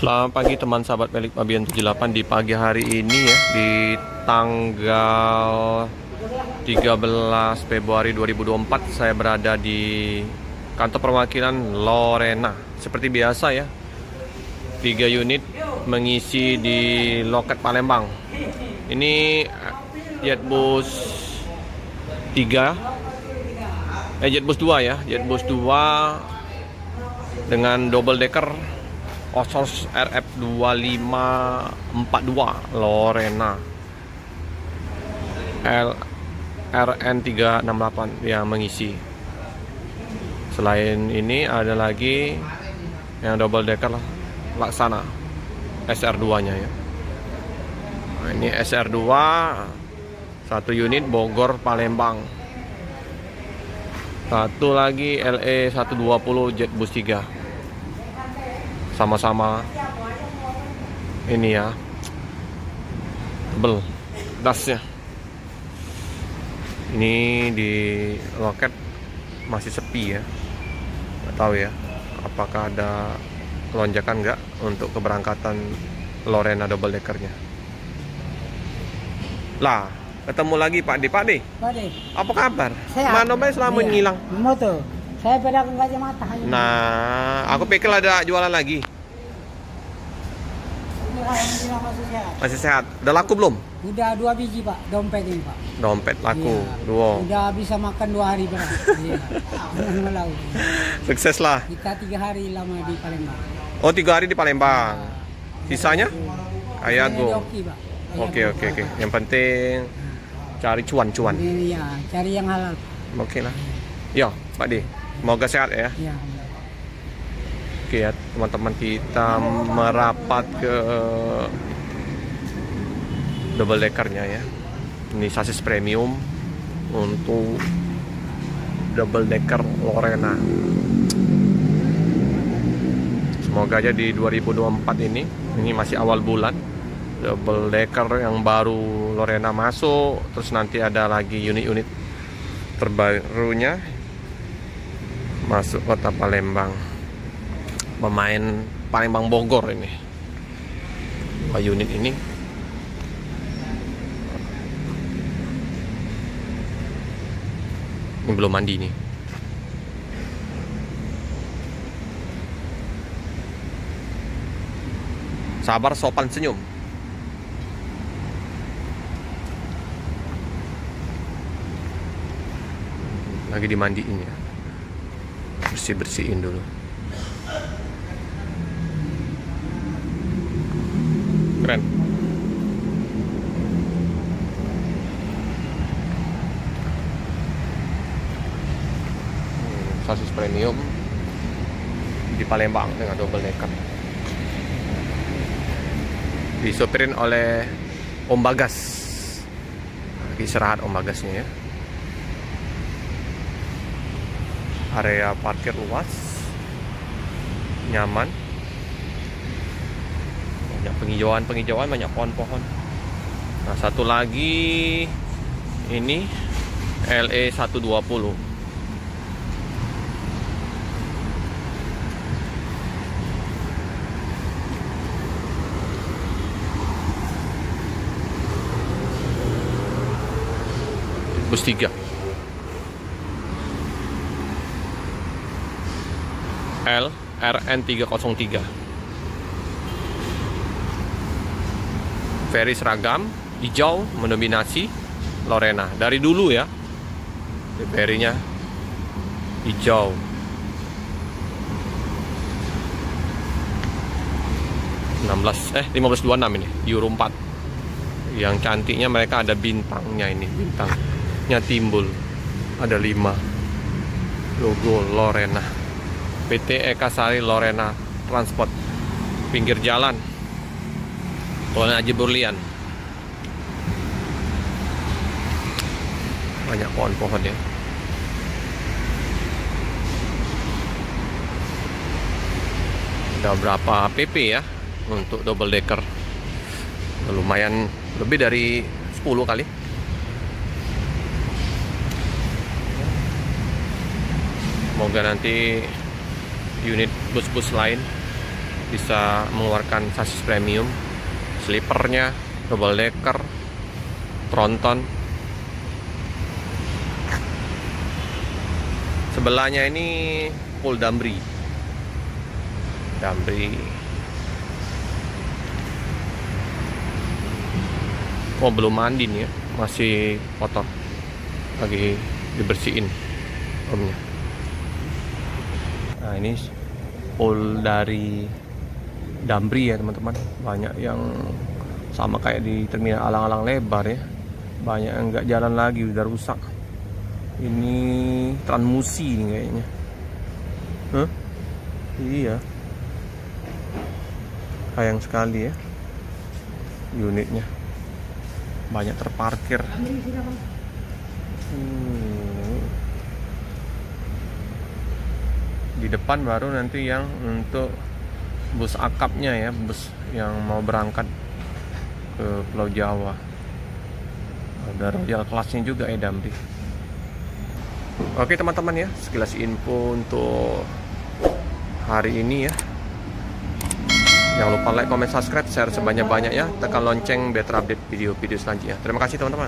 Selamat pagi teman sahabat Melik Pabian 78. Di pagi hari ini ya, di tanggal 13 Februari 2024 saya berada di kantor perwakilan Lorena. Seperti biasa ya, 3 unit mengisi di loket Palembang. Ini Jetbus 3 Jetbus 2 ya, Jetbus 2 dengan double decker Osos RF 2542 Lorena RN 368 yang mengisi. Selain ini ada lagi yang double decker Laksana SR2 nya ya. Nah, ini SR2 satu unit Bogor Palembang. Satu lagi LE 120 Jetbus 3. Sama-sama ini ya, tebel dasnya. Ini di loket masih sepi ya, nggak tahu ya apakah ada lonjakan nggak untuk keberangkatan Lorena double deckernya. Lah, ketemu lagi Pak D. Pak D, apa kabar? Sehat. Mana baik selama Iya. ngilang? Moto. Saya pedagang kacamata hanya. Nah, aku pikir ada jualan lagi. Alhamdulillah masih sehat. Masih sehat. Udah laku belum? Udah 2 biji Pak, dompet ini Pak. Dompet laku, Iya. dua. Udah bisa makan 2 hari berat. Iya. Jangan melaut. Sukses lah. Kita 3 hari lama di Palembang. Oh, 3 hari di Palembang. Sisanya? Kayak go. Oke Pak. Oke. Yang penting cari cuan-cuan. Ini ya, cari yang halal. Oke lah. Yo, Pak D. Semoga sehat ya. Iya. Oke ya, teman-teman, kita merapat ke double deckernya ya. Ini sasis premium untuk double decker Lorena. Semoga aja di 2024 ini masih awal bulan, double decker yang baru Lorena masuk. Terus nanti ada lagi unit-unit terbarunya masuk kota Palembang. Pemain Palembang Bogor ini. Unit ini belum mandi nih. Sabar, sopan, senyum. Lagi dimandiin ya. Bersih-bersihin dulu. Keren. Sasis premium di Palembang dengan double decker. Disopirin oleh Om Bagas. Lagi istirahat Om Bagasnya ya. Area parkir luas, nyaman, banyak penghijauan, banyak pohon-pohon. Nah, satu lagi ini LE 120. Bus 3 RN 303. Very seragam, hijau mendominasi Lorena dari dulu ya. Very-nya hijau. (16) 1526 ini Euro 4. Yang cantiknya mereka ada bintangnya ini, bintangnya timbul. Ada 5 logo Lorena. PT Eka Sari Lorena Transport. Pinggir jalan Tol Haji Burlian. Banyak pohon-pohon ya. Ada berapa PP ya untuk double decker? Lumayan, lebih dari 10 kali. Semoga nanti unit bus-bus lain bisa mengeluarkan sasis premium, sleepernya, double decker, tronton. Sebelahnya ini full Damri. Oh, belum mandi nih ya, masih kotor, lagi dibersihin omnya. Nah, ini full dari Damri ya teman-teman. Banyak yang sama kayak di terminal alang-alang lebar ya, banyak yang nggak jalan lagi, udah rusak. Ini Transmusi nih kayaknya. Hah? Iya, sayang sekali ya unitnya, banyak terparkir. Di depan baru nanti yang untuk bus akapnya ya, bus yang mau berangkat ke Pulau Jawa. Ada Royal kelasnya juga ya Damri. Oke teman-teman ya, sekilas info untuk hari ini ya. Jangan lupa like, comment, subscribe, share sebanyak-banyak ya. Tekan lonceng biar terupdate video-video selanjutnya. Terima kasih teman-teman.